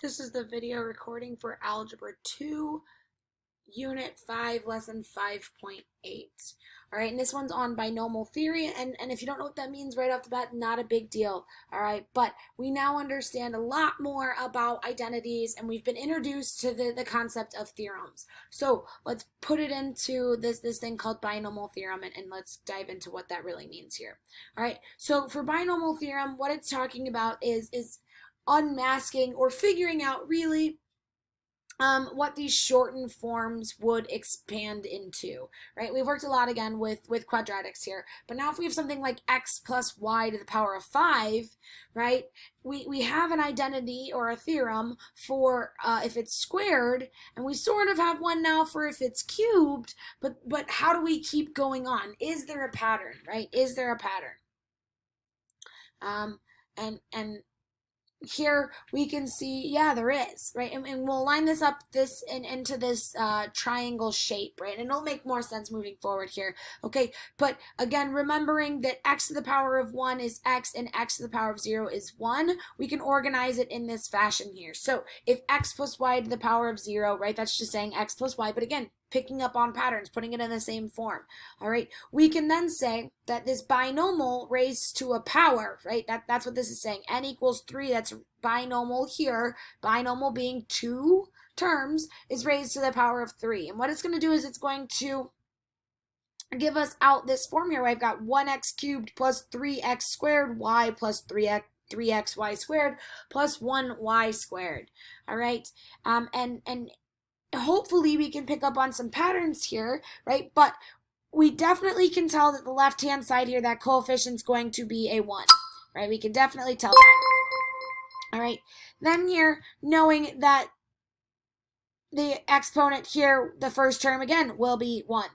This is the video recording for Algebra 2, Unit 5, Lesson 5.8. All right, and this one's on binomial theory, and if you don't know what that means right off the bat, not a big deal. All right, but we now understand a lot more about identities, and we've been introduced to the concept of theorems. So let's put it into this thing called binomial theorem, and let's dive into what that really means here. All right, so for binomial theorem, what it's talking about is unmasking or figuring out really what these shortened forms would expand into, right? We've worked a lot again with quadratics here, but now if we have something like x plus y to the power of 5, right, we have an identity or a theorem for if it's squared, and we sort of have one now for if it's cubed, but how do we keep going on? Is there a pattern, right? Is there a pattern? And here we can see, yeah, there is, right? And we'll line this up into this triangle shape, right? And it'll make more sense moving forward here. Okay, but again, remembering that x to the power of 1 is x and x to the power of 0 is 1, we can organize it in this fashion here. So if x plus y to the power of 0, right, that's just saying x plus y, but again, picking up on patterns, putting it in the same form. All right, we can then say that this binomial raised to a power, right? That's what this is saying. N equals 3, that's binomial here. Binomial being two terms is raised to the power of 3. And what it's going to do is it's going to give us out this form here where I've got 1x cubed plus 3x squared, y plus 3xy squared plus 1y squared. All right, and hopefully we can pick up on some patterns here, right? But we definitely can tell that the left-hand side here, that coefficient's going to be a 1, right? We can definitely tell that. All right, then here, knowing that the exponent here, the first term again, will be 1.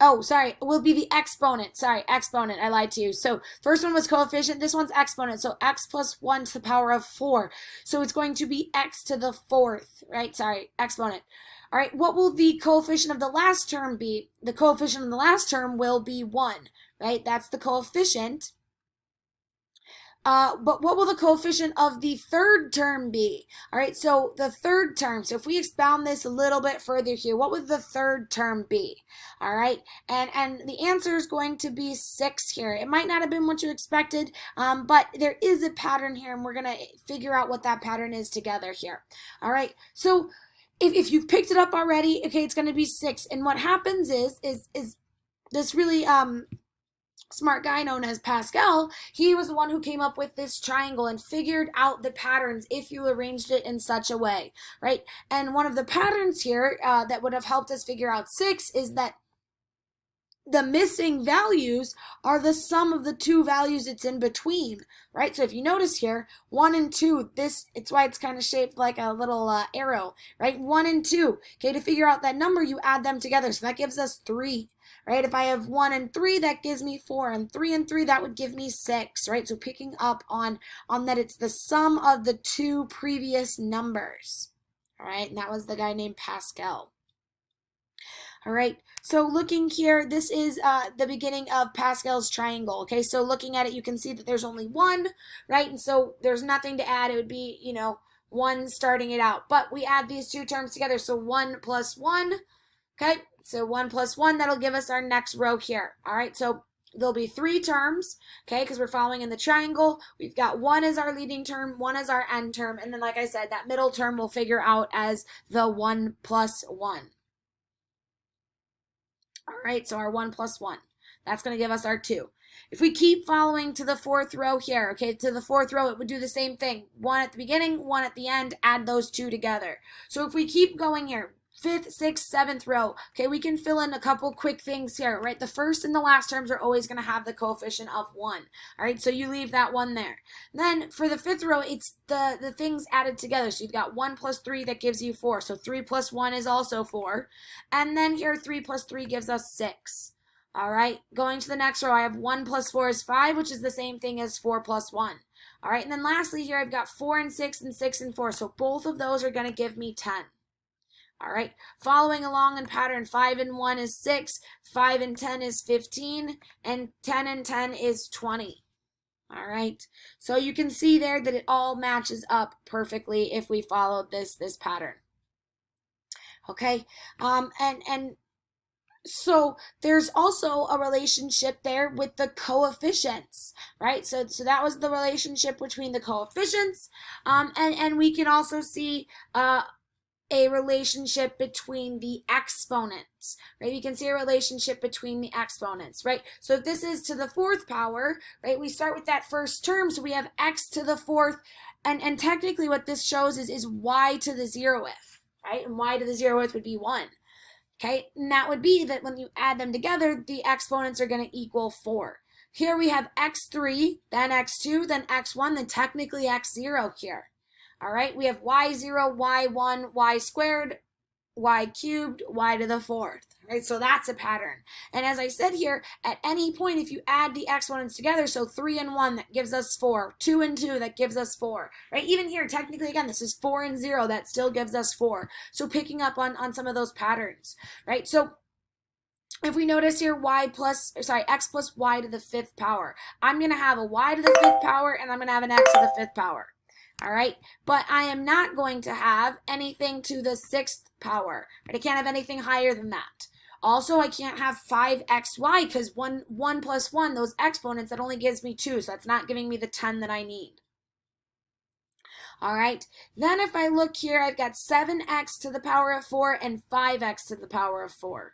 Oh, sorry, it will be the exponent. Sorry, exponent, I lied to you. So first one was coefficient, this one's exponent. So x plus 1 to the power of 4. So it's going to be x to the 4th, right? Sorry, exponent. All right, what will the coefficient of the last term be? The coefficient of the last term will be 1, right? That's the coefficient. But what will the coefficient of the third term be? All right, so the third term, so if we expound this a little bit further here, what would the third term be? All right, and the answer is going to be 6 here. It might not have been what you expected, but there is a pattern here, and we're going to figure out what that pattern is together here. All right, so if you've picked it up already, okay, it's going to be 6, and what happens is this really smart guy known as Pascal, he was the one who came up with this triangle and figured out the patterns if you arranged it in such a way, right? And one of the patterns here that would have helped us figure out 6 is that the missing values are the sum of the two values it's in between, right? So if you notice here, 1 and 2, it's why it's kind of shaped like a little arrow, right? 1 and 2, okay, to figure out that number, you add them together, so that gives us 3. Right? If I have 1 and 3, that gives me 4, and 3 and 3, that would give me 6, right? So picking up on that it's the sum of the two previous numbers, all right? And that was the guy named Pascal. All right, so looking here, this is the beginning of Pascal's triangle, okay? So looking at it, you can see that there's only 1, right? And so there's nothing to add. It would be, 1 starting it out. But we add these two terms together, so 1 plus 1, okay? So 1 plus 1, that'll give us our next row here. All right, so there'll be 3 terms, okay, because we're following in the triangle. We've got 1 as our leading term, 1 as our end term, and then, like I said, that middle term we'll figure out as the 1 plus 1. All right, so our 1 plus 1. That's going to give us our 2. If we keep following to the 4th row here, okay, to the 4th row, it would do the same thing. 1 at the beginning, 1 at the end, add those two together. So if we keep going here, 5th, 6th, 7th row, okay, we can fill in a couple quick things here, right? The first and the last terms are always going to have the coefficient of 1, all right? So you leave that 1 there. Then for the 5th row, it's the things added together. So you've got 1 plus 3, that gives you 4. So 3 plus 1 is also 4. And then here, 3 plus 3 gives us 6. All right, going to the next row, I have 1 plus 4 is 5, which is the same thing as 4 plus 1. All right, and then lastly here, I've got 4 and 6 and 6 and 4. So both of those are going to give me 10. All right, following along in pattern, 5 and 1 is 6, 5 and 10 is 15, and 10 and 10 is 20. All right, so you can see there that it all matches up perfectly if we follow this pattern. Okay, and so there's also a relationship there with the coefficients, right? So that was the relationship between the coefficients, and we can also see a relationship between the exponents, right? We can see a relationship between the exponents, right? So if this is to the fourth power, right, we start with that first term, so we have x to the fourth, and technically what this shows is y to the 0th, right? And y to the 0th would be 1. Okay, and that would be that when you add them together, the exponents are going to equal 4. Here we have x3, then x2, then x1, then technically x0 here. All right, we have y0, y1, y squared, y cubed, y to the 4th. Right, so that's a pattern. And as I said here, at any point, if you add the exponents together, so 3 and 1, that gives us 4. 2 and 2, that gives us 4. Right, even here, technically, again, this is 4 and 0, that still gives us 4. So picking up on some of those patterns, right? So if we notice here, x plus y to the 5th power, I'm going to have a y to the 5th power, and I'm going to have an x to the 5th power. All right, but I am not going to have anything to the 6th power. Right? I can't have anything higher than that. Also, I can't have 5xy because 1 plus 1, those exponents, that only gives me 2, so that's not giving me the 10 that I need. All right, then if I look here, I've got 7x to the power of 4 and 5x to the power of 4.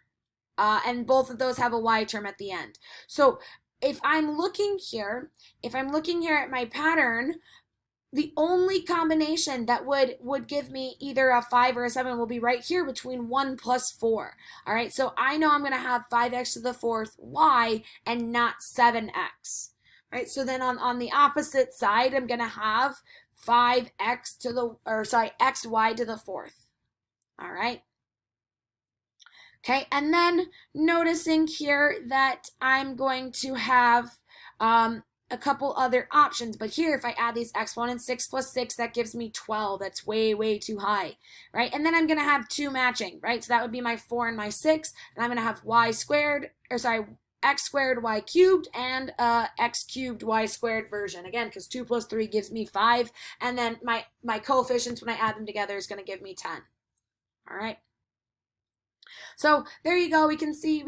And both of those have a y term at the end. So if I'm looking here at my pattern, the only combination that would give me either a 5 or a 7 will be right here between 1 plus 4. All right, so I know I'm going to have 5x to the 4th y and not 7x. Right, so then on the opposite side, I'm going to have 5x to the, xy to the 4th. All right. Okay, and then noticing here that I'm going to have a couple other options, but here if I add these exponents, 6 plus 6, that gives me 12. That's way too high, right? And then I'm going to have 2 matching, right? So that would be my 4 and my 6, and I'm going to have x squared y cubed and x cubed y squared version, again, because 2 plus 3 gives me 5, and then my coefficients, when I add them together, is going to give me 10. All right. So there you go. We can see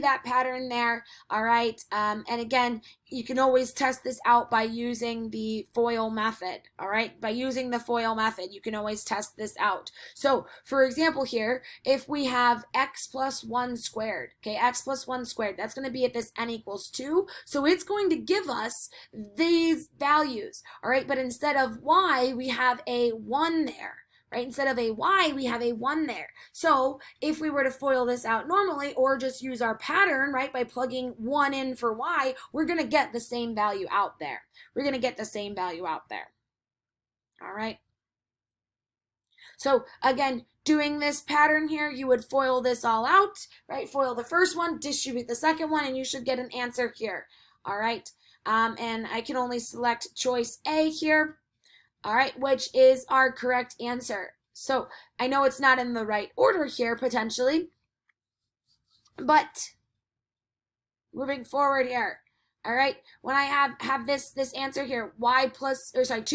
that pattern there. All right. And again, you can always test this out by using the FOIL method. All right. By using the FOIL method, you can always test this out. So for example here, if we have x plus 1 squared, okay, x plus 1 squared, that's going to be at this n equals 2. So it's going to give us these values. All right. But instead of y, we have a 1 there. Right? Instead of a y, we have a 1 there. So if we were to FOIL this out normally, or just use our pattern, right, by plugging 1 in for y, we're going to get the same value out there. We're going to get the same value out there. All right. So again, doing this pattern here, you would FOIL this all out, right? FOIL the first one, distribute the second one, and you should get an answer here. All right. And I can only select choice A here. All right, which is our correct answer. So I know it's not in the right order here, potentially, but moving forward here. All right, when I have this answer here, 2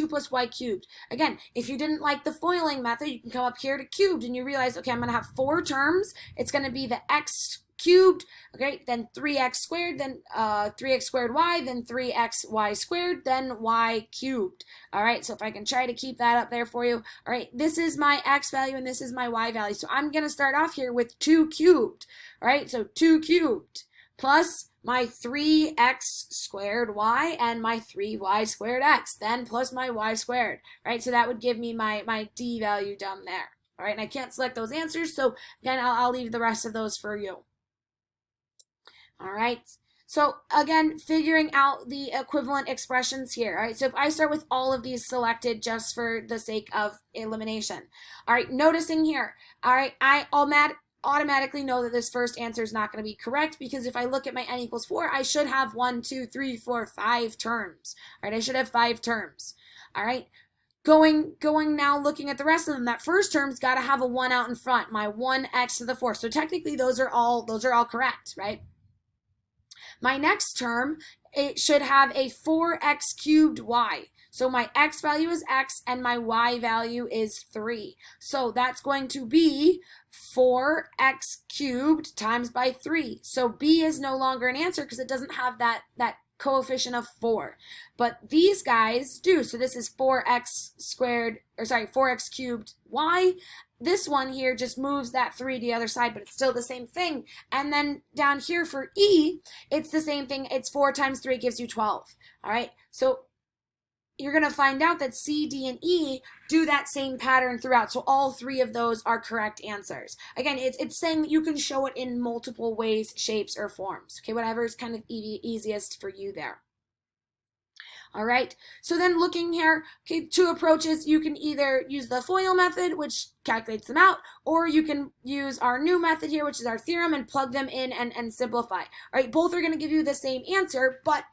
plus y cubed. Again, if you didn't like the FOILing method, you can come up here to cubed and you realize, okay, I'm going to have 4 terms. It's going to be the x cubed, okay, then 3x squared, then 3x squared y, then 3xy squared, then y cubed. All right, so if I can try to keep that up there for you. All right, this is my x value and this is my y value. So I'm going to start off here with 2 cubed. All right, so 2 cubed plus my 3x squared y and my 3y squared x, then plus my y squared. Right, so that would give me my d value down there. All right, and I can't select those answers, so again, I'll leave the rest of those for you. All right, so again, figuring out the equivalent expressions here. All right, so if I start with all of these selected just for the sake of elimination. All right, noticing here, all right, I automatically know that this first answer is not going to be correct, because if I look at my n equals 4, I should have 1, 2, 3, 4, 5 terms. All right, I should have 5 terms. All right, Going now looking at the rest of them, that first term's got to have a 1 out in front, my 1x to the 4th. So technically those are all correct, right? My next term, it should have a 4x cubed y. So my x value is x and my y value is 3. So that's going to be 4x cubed times by 3. So B is no longer an answer because it doesn't have that coefficient of 4. But these guys do. So this is 4x squared, or sorry, 4x cubed y. This one here just moves that 3 to the other side, but it's still the same thing. And then down here for E, it's the same thing. It's 4 times 3 gives you 12. All right, so you're going to find out that C, D, and E do that same pattern throughout. So all 3 of those are correct answers. Again, it's saying that you can show it in multiple ways, shapes, or forms. Okay, whatever is kind of easiest for you there. All right, so then looking here, okay, 2 approaches. You can either use the FOIL method, which calculates them out, or you can use our new method here, which is our theorem, and plug them in and simplify. All right, both are going to give you the same answer, but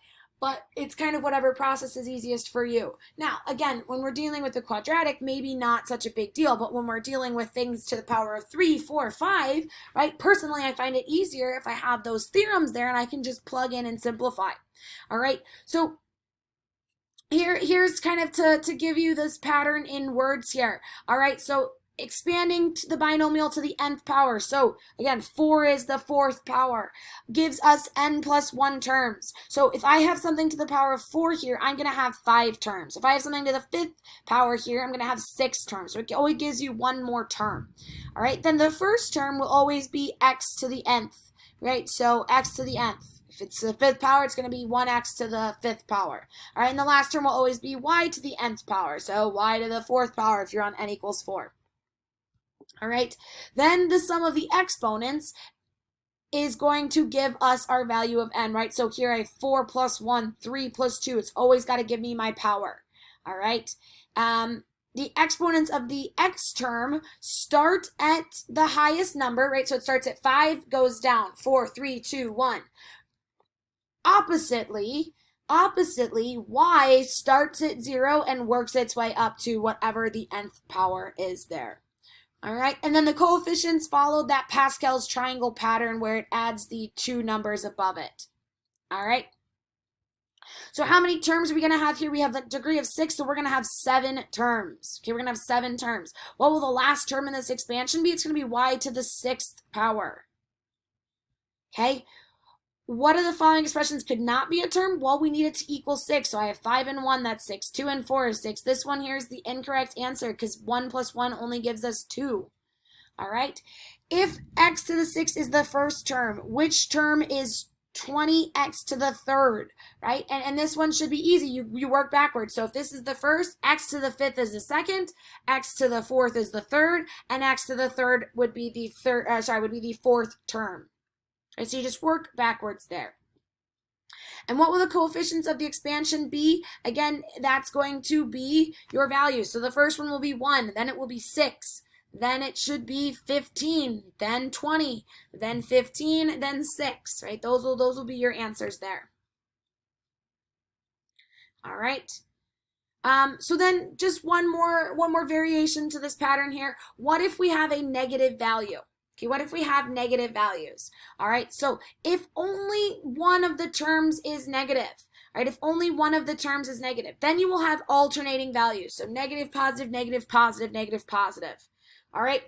it's kind of whatever process is easiest for you. Now, again, when we're dealing with the quadratic, maybe not such a big deal, but when we're dealing with things to the power of 3, 4, 5, right, personally, I find it easier if I have those theorems there and I can just plug in and simplify. All right, so here's kind of to give you this pattern in words here. All right, so expanding to the binomial to the nth power. So again, 4 is the 4th power, gives us n plus 1 terms. So if I have something to the power of 4 here, I'm going to have 5 terms. If I have something to the 5th power here, I'm going to have 6 terms. So it always gives you 1 more term. All right, then the first term will always be x to the nth, right? So x to the nth. If it's the 5th power, it's going to be 1x to the 5th power. All right, and the last term will always be y to the nth power. So y to the 4th power if you're on n equals 4. All right, then the sum of the exponents is going to give us our value of n, right? So here I have 4 plus 1, 3 plus 2. It's always got to give me my power. All right. The exponents of the x term start at the highest number, right? So it starts at 5, goes down, 4, 3, 2, 1. Oppositely, y starts at 0 and works its way up to whatever the nth power is there. All right, and then the coefficients followed that Pascal's triangle pattern where it adds the 2 numbers above it. All right. So how many terms are we going to have here? We have the degree of 6, so we're going to have 7 terms. Okay, we're going to have 7 terms. What will the last term in this expansion be? It's going to be y to the 6th power. Okay. What of the following expressions could not be a term? Well, we need it to equal 6. So I have 5 and 1, that's 6. 2 and 4 is 6. This one here is the incorrect answer because 1 plus 1 only gives us 2. All right. If x to the 6 is the first term, which term is 20x to the 3rd, right? And this one should be easy. You work backwards. So if this is the first, x to the 5th is the second, x to the 4th is the 3rd, and x to the 3rd would be the 4th term. Right, so you just work backwards there. And what will the coefficients of the expansion be? Again, that's going to be your value. So the first one will be 1, then it will be 6, then it should be 15, then 20, then 15, then 6, right? Those will be your answers there. All right. So then just one more variation to this pattern here. What if we have a negative value? Okay, what if we have negative values? All right, so if only one of the terms is negative, right? If only one of the terms is negative, then you will have alternating values. So negative, positive, negative, positive, negative, positive. All right,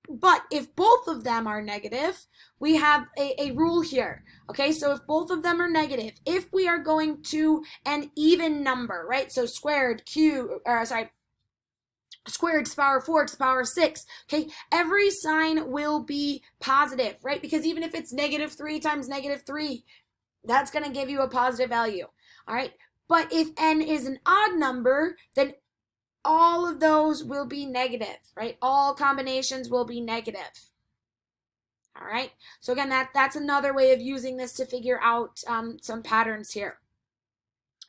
but if both of them are negative, we have a rule here. Okay, so if both of them are negative, if we are going to an even number, right? So squared, squared to the power of 4 to the power of 6, okay, every sign will be positive, right? Because even if it's -3 times -3, that's going to give you a positive value, all right? But if n is an odd number, then all of those will be negative, right? All combinations will be negative. All right, so again, that's another way of using this to figure out some patterns here.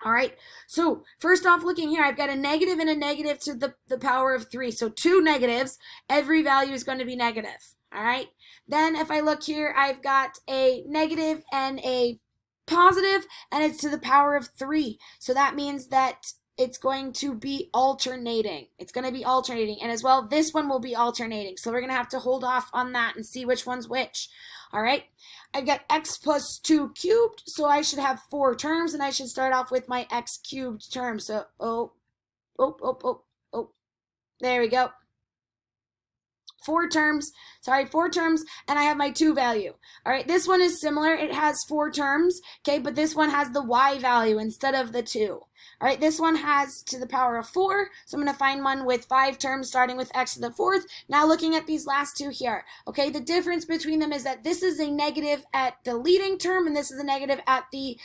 All right, so first off, looking here, I've got a negative and a negative to the power of 3. So 2 negatives, every value is going to be negative. All right, then if I look here, I've got a negative and a positive, and it's to the power of 3. So that means that it's going to be alternating. It's going to be alternating. And as well, this one will be alternating. So we're going to have to hold off on that and see which one's which. All right. I've got x plus 2 cubed. So I should have 4 terms. And I should start off with my x cubed term. So, there we go. 4 terms, and I have my 2 value. All right, this one is similar. It has 4 terms, okay, but this one has the y value instead of the 2. All right, this one has to the power of 4, so I'm going to find one with 5 terms starting with x to the 4th. Now looking at these last two here, okay, the difference between them is that this is a negative at the leading term and this is a negative at the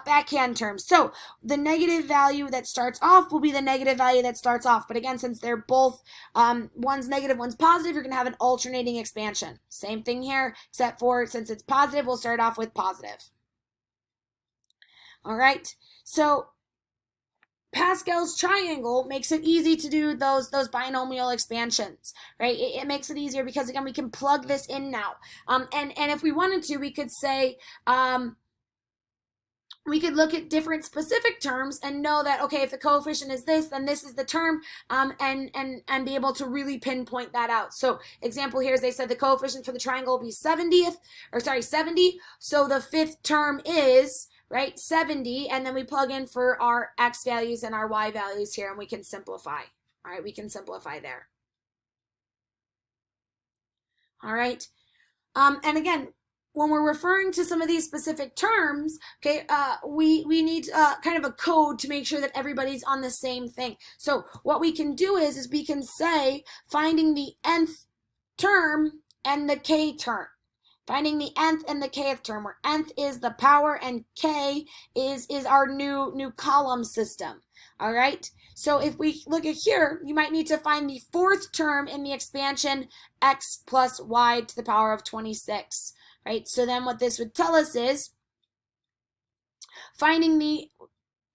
backhand term. So the negative value that starts off will be the negative value that starts off, but again, since they're both, one's negative, one's positive, you're going to have an alternating expansion. Same thing here, except for since it's positive, we'll start off with positive. All right, so Pascal's triangle makes it easy to do those binomial expansions, right? It makes it easier because, again, we can plug this in now. And if we wanted to, we could say, we could look at different specific terms and know that, okay, if the coefficient is this, then this is the term, and be able to really pinpoint that out. So example here is they said the coefficient for the triangle will be 70. So the 5th term is, right, 70, and then we plug in for our x values and our y values here, and we can simplify. All right, we can simplify there. All right, and again, when we're referring to some of these specific terms, okay, we need kind of a code to make sure that everybody's on the same thing. So what we can do is we can say finding the nth term and the k term. Finding the nth and the kth term, where nth is the power and k is our new column system. All right, so if we look at here, you might need to find the 4th term in the expansion x plus y to the power of 26. Right, so then what this would tell us is finding the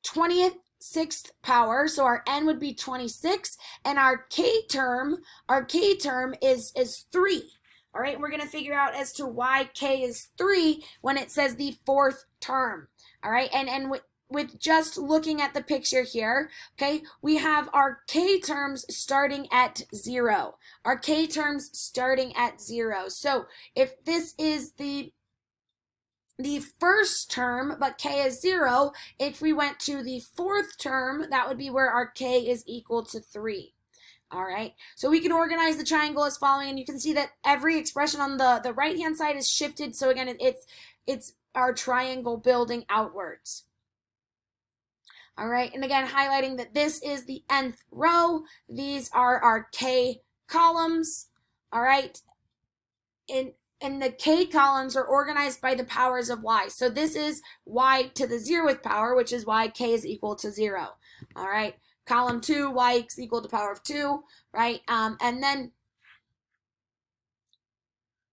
26th power, so our n would be 26, and our k term is 3. All right, we're going to figure out as to why k is 3 when it says the 4th term. All right, and with just looking at the picture here, okay, we have our k terms starting at 0. Our k terms starting at 0. So if this is the 1st term, but k is 0, if we went to the 4th term, that would be where our k is equal to 3. All right, so we can organize the triangle as following, and you can see that every expression on the right-hand side is shifted. So again, it's our triangle building outwards. All right, and again, highlighting that this is the nth row. These are our k columns. All right, and the k columns are organized by the powers of y. So this is y to the 0th power, which is why k is equal to 0. All right. Column 2, y is equal to power of 2, right? And then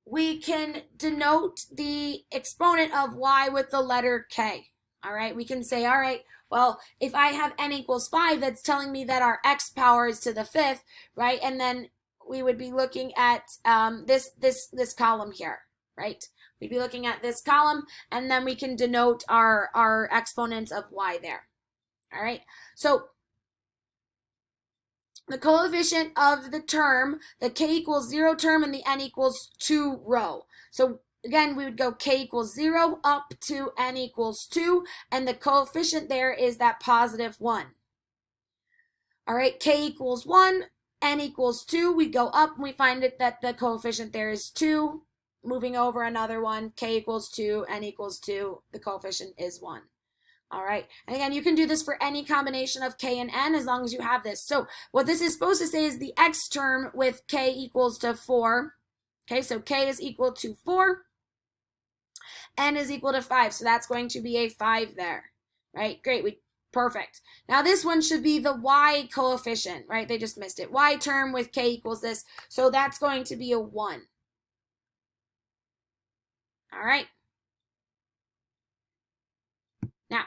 we can denote the exponent of y with the letter k. All right, we can say, all right, well, if I have n equals 5, that's telling me that our x power is to the 5th, right? And then we would be looking at this column here, right? We'd be looking at this column, and then we can denote our exponents of y there. All right, so the coefficient of the term, the k equals 0 term and the n equals 2 row. So again, we would go k equals 0 up to n equals 2, and the coefficient there is that positive 1. All right, k equals 1, n equals 2. We go up and we find it that the coefficient there is 2. Moving over another one, k equals 2, n equals 2. The coefficient is 1. All right, and again, you can do this for any combination of k and n as long as you have this. So what this is supposed to say is the x term with k equals to 4. Okay, so k is equal to 4, n is equal to 5, so that's going to be a 5 there, right? Great, perfect. Now this one should be the y coefficient, right? They just missed it. Y term with k equals this, so that's going to be a 1. All right. Now,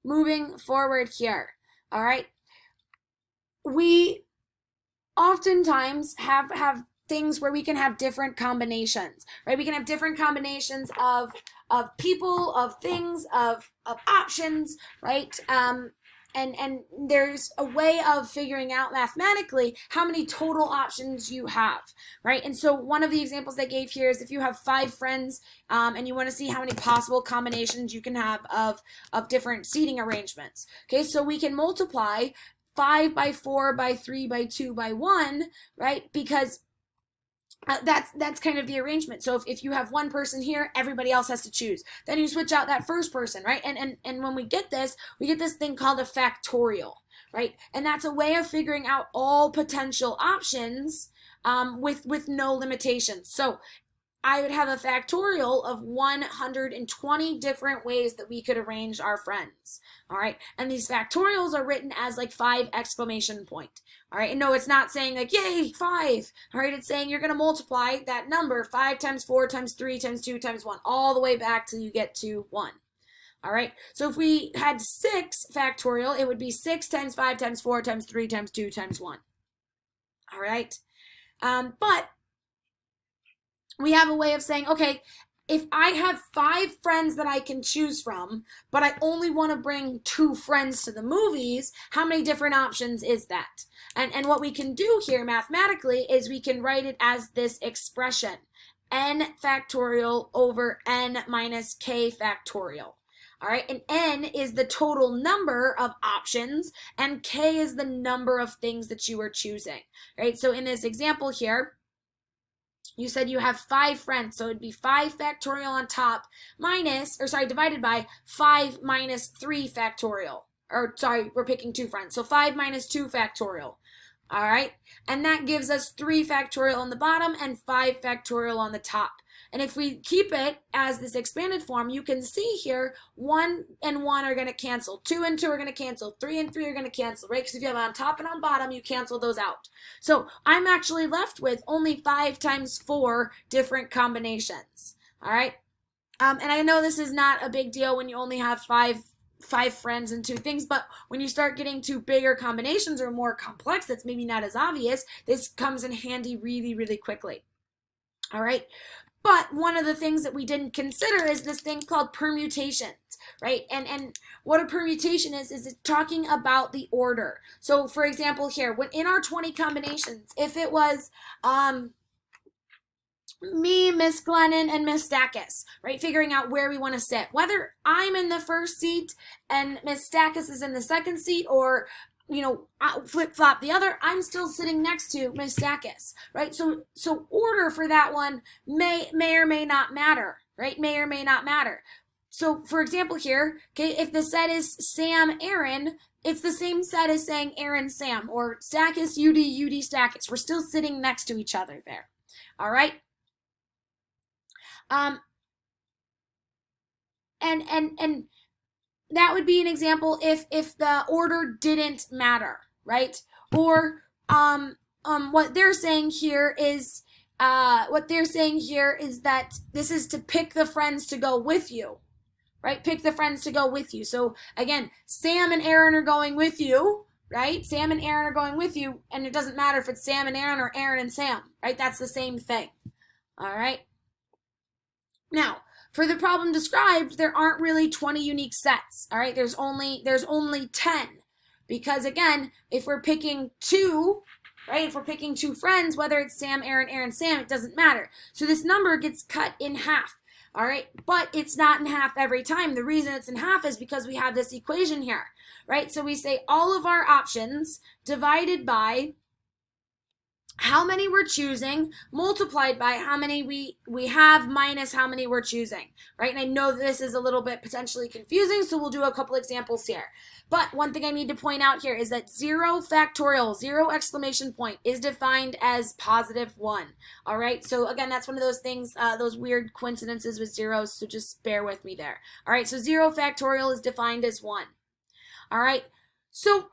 moving forward here, all right, we oftentimes have things where we can have different combinations, right? We can have different combinations of people, of things, of options, right? And there's a way of figuring out mathematically how many total options you have, right? And so one of the examples they gave here is if you have 5 friends and you want to see how many possible combinations you can have of different seating arrangements. Okay, so we can multiply 5 by 4 by 3 by 2 by 1, right? Because that's kind of the arrangement. So if you have one person here, everybody else has to choose. Then you switch out that first person, right? And when we get this thing called a factorial, right? And that's a way of figuring out all potential options with no limitations. So I would have a factorial of 120 different ways that we could arrange our friends. All right. And these factorials are written as like 5 exclamation point. All right. And no, it's not saying like, yay, 5. All right. It's saying you're going to multiply that number 5 times 4 times 3 times 2 times 1, all the way back till you get to 1. All right. So if we had 6 factorial, it would be 6 times 5 times 4 times 3 times 2 times 1. All right. But we have a way of saying, okay, if I have 5 friends that I can choose from, but I only want to bring 2 friends to the movies, how many different options is that? And what we can do here mathematically is we can write it as this expression, n factorial over n minus k factorial. All right, and n is the total number of options, and k is the number of things that you are choosing. Right, so in this example here, you said you have 5 friends, so it'd be 5 factorial on top divided by 5 minus 3 factorial. Or sorry, we're picking 2 friends. So 5 minus 2 factorial. All right, and that gives us 3 factorial on the bottom and 5 factorial on the top. And if we keep it as this expanded form, you can see here 1 and 1 are going to cancel, 2 and 2 are going to cancel, 3 and 3 are going to cancel, right? Because if you have on top and on bottom, you cancel those out. So I'm actually left with only 5 times 4 different combinations. All right, and I know this is not a big deal when you only have 5 friends and 2 things, but when you start getting to bigger combinations or more complex, that's maybe not as obvious, this comes in handy really, really quickly. All right. But one of the things that we didn't consider is this thing called permutations, right? And what a permutation is it's talking about the order. So for example here, when in our 20 combinations, if it was me, Miss Glennon, and Miss Stackus, right? Figuring out where we want to sit. Whether I'm in the first seat and Miss Stackus is in the second seat, or flip-flop the other, I'm still sitting next to Miss Stackus, right? So order for that one may or may not matter, right? May or may not matter. So for example here, okay, if the set is Sam, Aaron, it's the same set as saying Aaron, Sam, or Stackus, UD, Stackus. We're still sitting next to each other there, all right? And that would be an example if the order didn't matter, right? Or what they're saying here is that this is to pick the friends to go with you, right? Pick the friends to go with you. So again, Sam and Aaron are going with you, right? Sam and Aaron are going with you, and it doesn't matter if it's Sam and Aaron or Aaron and Sam, right? That's the same thing. All right. Now, for the problem described, there aren't really 20 unique sets, all right? There's only 10, because again, if we're picking 2, right? If we're picking 2 friends, whether it's Sam, Aaron, Sam, it doesn't matter. So this number gets cut in half, all right? But it's not in half every time. The reason it's in half is because we have this equation here, right? So we say all of our options divided by how many we're choosing multiplied by how many we have minus how many we're choosing, right? And I know this is a little bit potentially confusing, so we'll do a couple examples here. But one thing I need to point out here is that 0 factorial, 0 exclamation point, is defined as positive 1, all right? So again, that's one of those things, those weird coincidences with zeros, so just bear with me there. All right, so 0 factorial is defined as 1, all right? So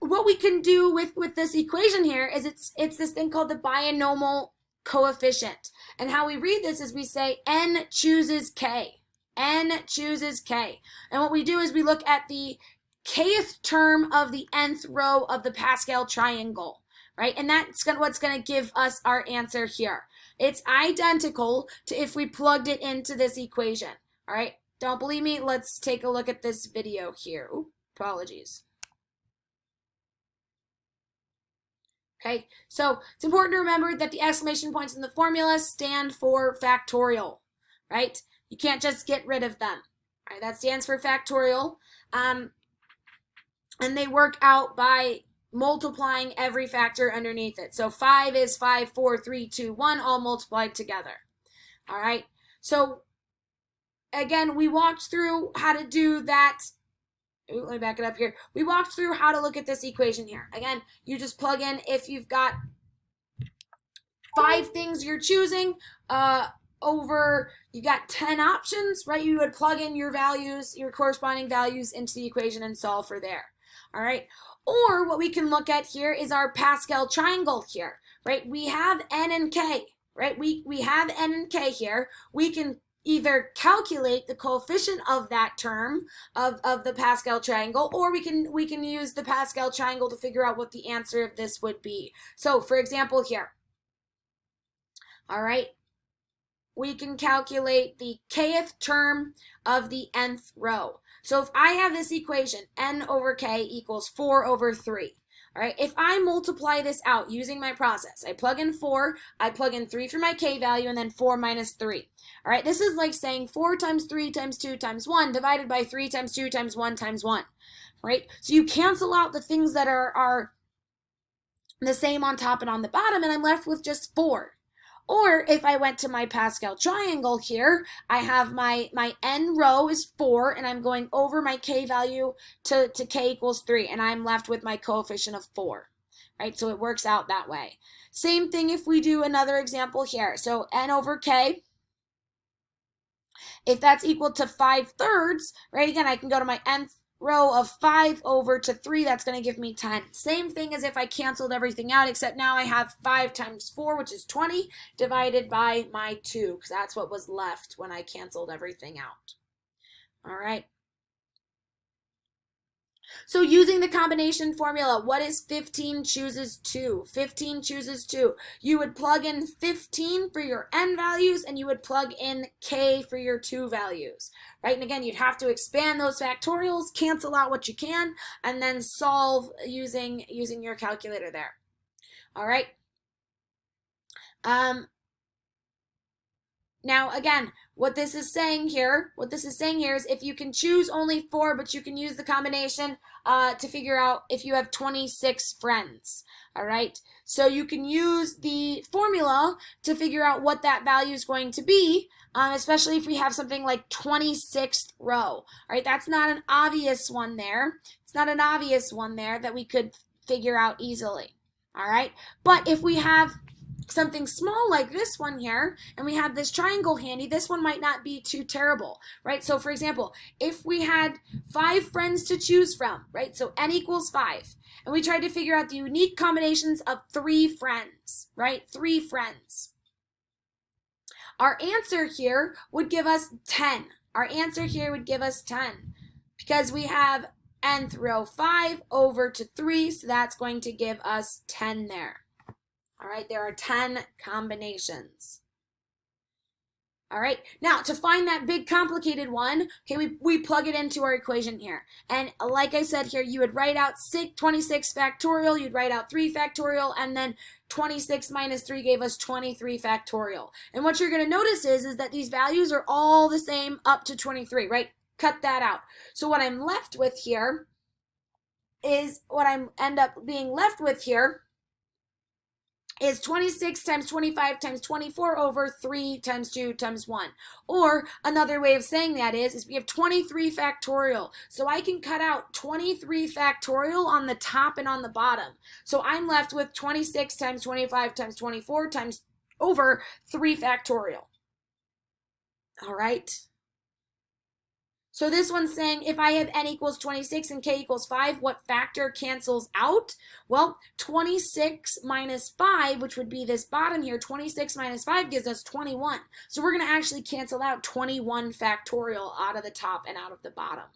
what we can do with this equation here is it's this thing called the binomial coefficient. And how we read this is we say n chooses k. N chooses k. And what we do is we look at the kth term of the nth row of the Pascal triangle. right? And that's what's going to give us our answer here. It's identical to if we plugged it into this equation, all right? Don't believe me? Let's take a look at this video here. Ooh, apologies. Okay, so it's important to remember that the exclamation points in the formula stand for factorial, right? You can't just get rid of them. All right, that stands for factorial. And they work out by multiplying every factor underneath it. So 5 is 5, 4, 3, 2, 1, all multiplied together. All right, so again, we walked through how to do that. Let me back it up here. We walked through how to look at this equation here. Again, you just plug in if you've got 5 things you're choosing you've got 10 options, right? You would plug in your values, your corresponding values into the equation and solve for there. All right. Or what we can look at here is our Pascal triangle here, right? We have n and k, right? We have n and k here. We can either calculate the coefficient of that term of the Pascal triangle, or we can use the Pascal triangle to figure out what the answer of this would be. So for example here, all right, we can calculate the kth term of the nth row. So if I have this equation, n over k equals 4 over 3. All right, if I multiply this out using my process, I plug in 4, I plug in 3 for my k value, and then 4 minus 3. All right, this is like saying 4 times 3 times 2 times 1 divided by 3 times 2 times 1 times 1. Right, so you cancel out the things that are the same on top and on the bottom, and I'm left with just 4. Or if I went to my Pascal triangle here, I have my n row is 4, and I'm going over my k value to k equals 3, and I'm left with my coefficient of 4, right? So it works out that way. Same thing if we do another example here. So n over k, if that's equal to 5/3, right? Again, I can go to my nth row of 5 over to 3, that's going to give me 10. Same thing as if I canceled everything out, except now I have 5 times 4, which is 20, divided by my 2, because that's what was left when I canceled everything out. All right. So using the combination formula, what is 15 chooses 2? 15 chooses 2. You would plug in 15 for your n values, and you would plug in k for your 2 values, right? And again, you'd have to expand those factorials, cancel out what you can, and then solve using your calculator there. All right. Now, again, what this is saying here is if you can choose only 4, but you can use the combination to figure out if you have 26 friends. All right, so you can use the formula to figure out what that value is going to be, especially if we have something like 26th row. All right, that's not an obvious one there. It's not an obvious one there that we could figure out easily. All right, but if we have something small like this one here, and we have this triangle handy, this one might not be too terrible, right? So for example, if we had 5 friends to choose from, right? So n equals 5, and we tried to figure out the unique combinations of 3 friends, right? 3 friends. Our answer here would give us 10. Our answer here would give us 10 because we have nth row 5 over to 3, so that's going to give us 10 there. All right, there are 10 combinations. All right, now to find that big complicated one, okay, we plug it into our equation here. And like I said here, you would write out 26 factorial, you'd write out 3 factorial, and then 26 minus 3 gave us 23 factorial. And what you're going to notice is that these values are all the same up to 23, right? Cut that out. So what I'm left with here is what I end up being left with here is 26 times 25 times 24 over 3 times 2 times 1. Or another way of saying that is we have 23 factorial. So I can cut out 23 factorial on the top and on the bottom. So I'm left with 26 times 25 times 24 times over 3 factorial. All right. So this one's saying if I have n equals 26 and k equals 5, what factor cancels out? Well, 26 minus 5, which would be this bottom here, 26 minus 5 gives us 21. So we're going to actually cancel out 21 factorial out of the top and out of the bottom.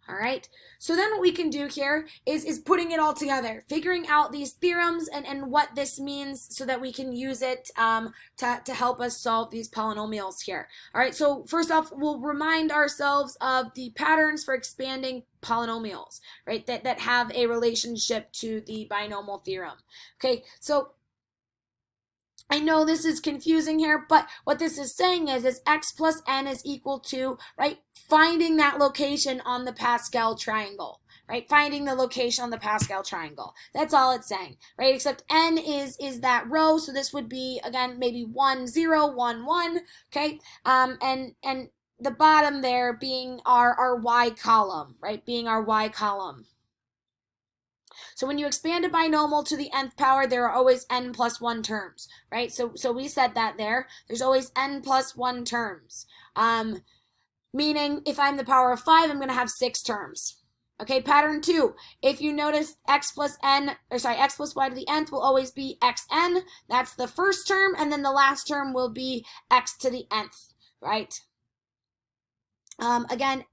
All right, so then what we can do here is putting it all together, figuring out these theorems and what this means so that we can use it to help us solve these polynomials here. All right, so first off, we'll remind ourselves of the patterns for expanding polynomials, right, that have a relationship to the binomial theorem. Okay, so I know this is confusing here, but what this is saying is x plus n is equal to, right, finding that location on the Pascal triangle, right? Finding the location on the Pascal triangle. That's all it's saying, right? Except n is that row, so this would be, again, maybe 1, 0, 1, 1, okay? And the bottom there being our y column, right? Being our y column. So when you expand a binomial to the nth power, there are always n plus 1 terms, right? So we said that there. There's always n plus 1 terms. Meaning if I'm the power of 5, I'm going to have 6 terms. Okay, pattern 2. If you notice x plus y to the nth will always be xn. That's the first term, and then the last term will be x to the nth, right? Again,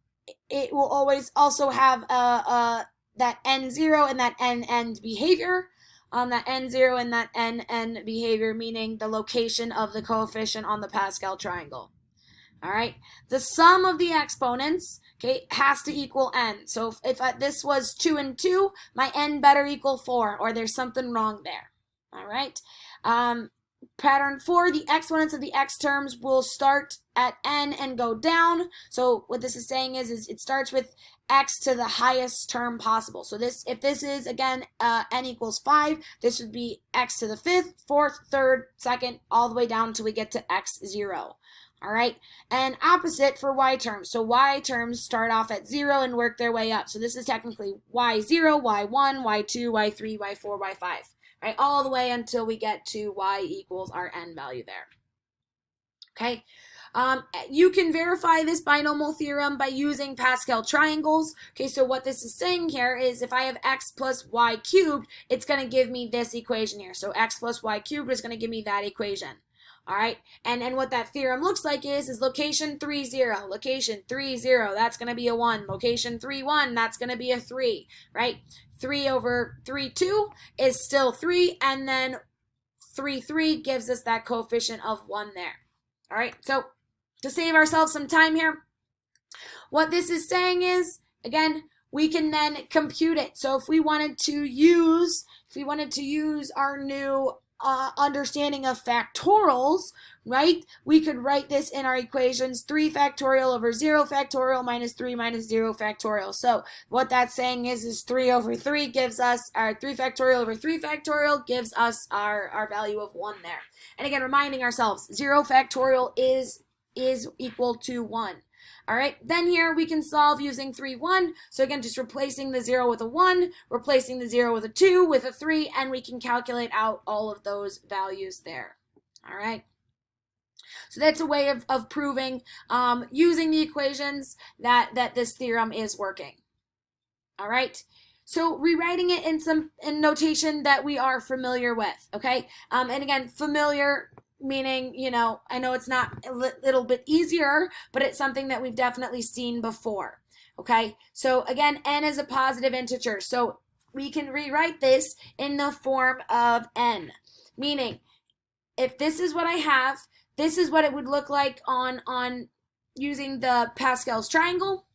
it will always also have that n0 and that n behavior. That n0 and that n behavior, meaning the location of the coefficient on the Pascal triangle. All right, the sum of the exponents, okay, has to equal n. So if this was 2 and 2, my n better equal 4, or there's something wrong there. All right. Pattern 4, the exponents of the x terms will start at n and go down. So what this is saying is it starts with x to the highest term possible. So if this is, again, n equals 5, this would be x to the 5th, 4th, 3rd, 2nd, all the way down until we get to x0. All right, and opposite for y terms. So y terms start off at 0 and work their way up. So this is technically y0, y1, y2, y3, y4, y5, right? All the way until we get to y equals our n value there. Okay, you can verify this binomial theorem by using Pascal triangles. Okay, so what this is saying here is if I have x plus y cubed, it's going to give me this equation here. So x plus y cubed is going to give me that equation. All right, and what that theorem looks like is location 3, 0, location 3, 0, that's going to be a 1, location 3, 1, that's going to be a 3, right? 3 over 3, 2 is still 3, and then 3, 3 gives us that coefficient of 1 there. All right, so to save ourselves some time here, what this is saying is, again, we can then compute it. So if we wanted to use our new understanding of factorials, right, we could write this in our equations: 3 factorial over 0 factorial minus 3 minus 0 factorial. So what that's saying is 3 over 3 gives us our 3 factorial over 3 factorial gives us our value of 1 there. And again, reminding ourselves, 0 factorial is equal to 1. All right, then here we can solve using 3, 1. So again, just replacing the 0 with a 1, replacing the 0 with a 2, with a 3, and we can calculate out all of those values there. All right. So that's a way of proving using the equations that this theorem is working. All right. So rewriting it in notation that we are familiar with. Okay. And again, familiar meaning, I know it's not a little bit easier, but it's something that we've definitely seen before. Okay, so again, n is a positive integer, so we can rewrite this in the form of n, meaning if this is what I have, this is what it would look like on using the Pascal's triangle.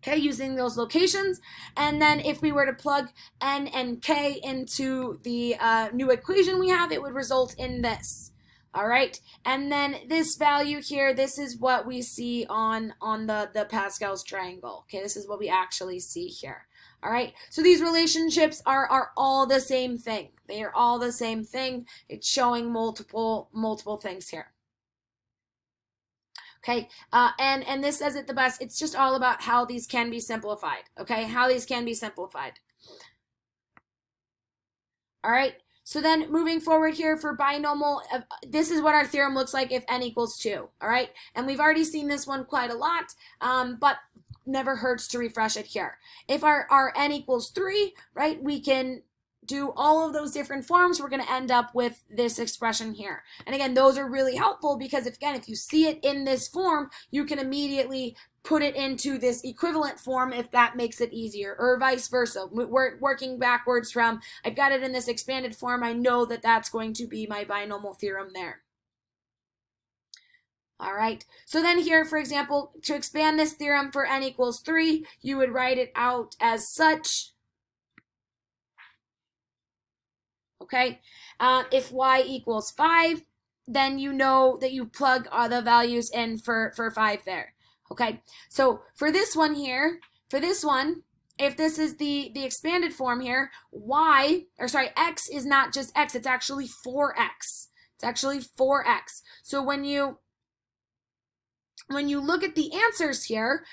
Okay, using those locations, and then if we were to plug n and k into the new equation we have, it would result in this. All right, and then this value here, this is what we see on the Pascal's triangle. Okay, this is what we actually see here. All right, so these relationships are all the same thing. They are all the same thing. It's showing multiple things here. Okay, and this says it the best. It's just all about how these can be simplified. Okay, how these can be simplified. All right. So then moving forward here for binomial, this is what our theorem looks like if n equals 2, all right? And we've already seen this one quite a lot, but never hurts to refresh it here. If our n equals 3, right, we can do all of those different forms, we're going to end up with this expression here. And again, those are really helpful because if you see it in this form, you can immediately put it into this equivalent form if that makes it easier, or vice versa. We're working backwards from, I've got it in this expanded form, I know that that's going to be my binomial theorem there. All right, so then here, for example, to expand this theorem for n equals 3, you would write it out as such. Okay, if y equals 5, then you know that you plug the values in for 5 there. Okay, so for this one here, if this is the expanded form here, x is not just x, it's actually 4x. It's actually 4x. So when you look at the answers here,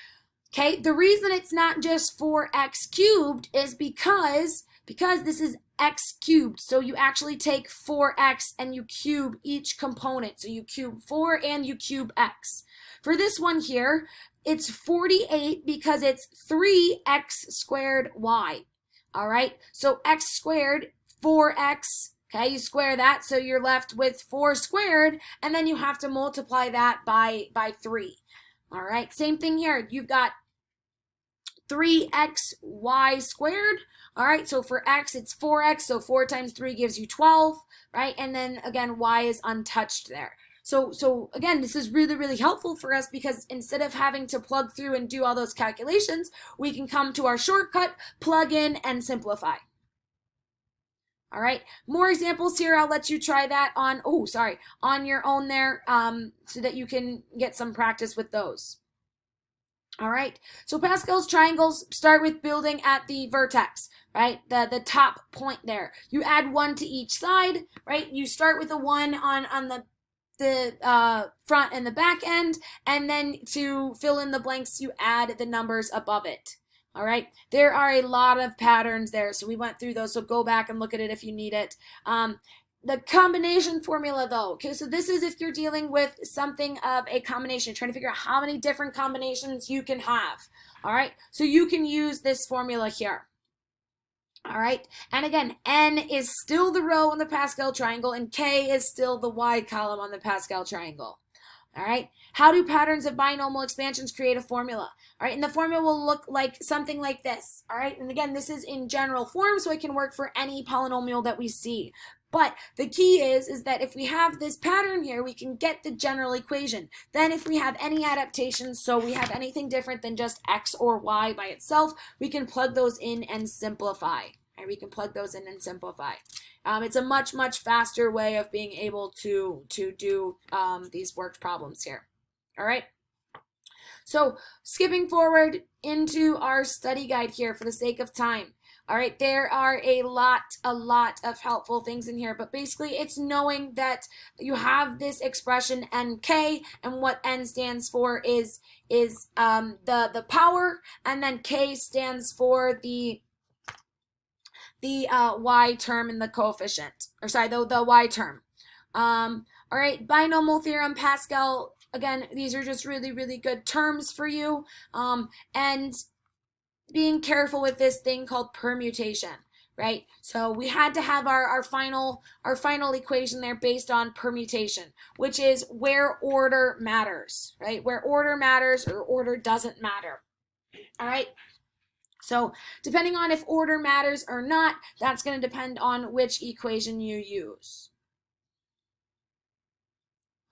okay, the reason it's not just 4x cubed is because this is x cubed. So you actually take 4x and you cube each component. So you cube 4 and you cube x. For this one here, it's 48 because it's 3x squared y. All right, so x squared, 4x. Okay, you square that, so you're left with 4 squared, and then you have to multiply that by 3. All right, same thing here. You've got 3xy squared. All right, so for x, it's 4x, so 4 times 3 gives you 12, right? And then, again, y is untouched there. So again, this is really, really helpful for us because instead of having to plug through and do all those calculations, we can come to our shortcut, plug in, and simplify. All right, more examples here. I'll let you try that on your own there so that you can get some practice with those. All right, so Pascal's triangles start with building at the vertex, right? The top point there. You add 1 to each side, right? You start with a 1 on the front and the back end, and then to fill in the blanks, you add the numbers above it. All right, there are a lot of patterns there, so we went through those, so go back and look at it if you need it. The combination formula though, okay, so this is if you're dealing with something of a combination, trying to figure out how many different combinations you can have. All right, so you can use this formula here. All right, and again, n is still the row on the Pascal triangle, and k is still the y column on the Pascal triangle. All right, how do patterns of binomial expansions create a formula? All right, and the formula will look like something like this. All right, and again, this is in general form, so it can work for any polynomial that we see. But the key is that if we have this pattern here, we can get the general equation. Then if we have any adaptations, so we have anything different than just x or y by itself, we can plug those in and simplify. Right? We can plug those in and simplify. It's a much, much faster way of being able to do these worked problems here. All right. So skipping forward into our study guide here for the sake of time. All right, there are a lot of helpful things in here, but basically it's knowing that you have this expression nk, and what n stands for is the power, and then k stands for the y term in the coefficient, or sorry, the y term. All right, binomial theorem, Pascal. Again, these are just really, really good terms for you, and being careful with this thing called permutation, right? So we had to have our final equation there based on permutation, which is where order matters, right? Where order matters or order doesn't matter. All right. So depending on if order matters or not, that's going to depend on which equation you use.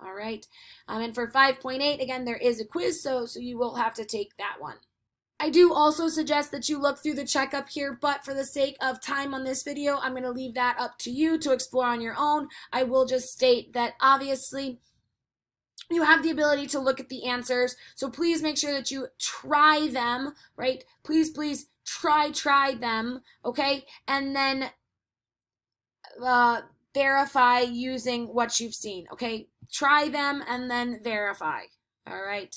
All right. And for 5.8, again, there is a quiz, so you will have to take that one. I do also suggest that you look through the checkup here, but for the sake of time on this video, I'm going to leave that up to you to explore on your own. I will just state that obviously you have the ability to look at the answers, so please make sure that you try them, right? Please try them, okay? And then verify using what you've seen, okay? Try them and then verify, all right?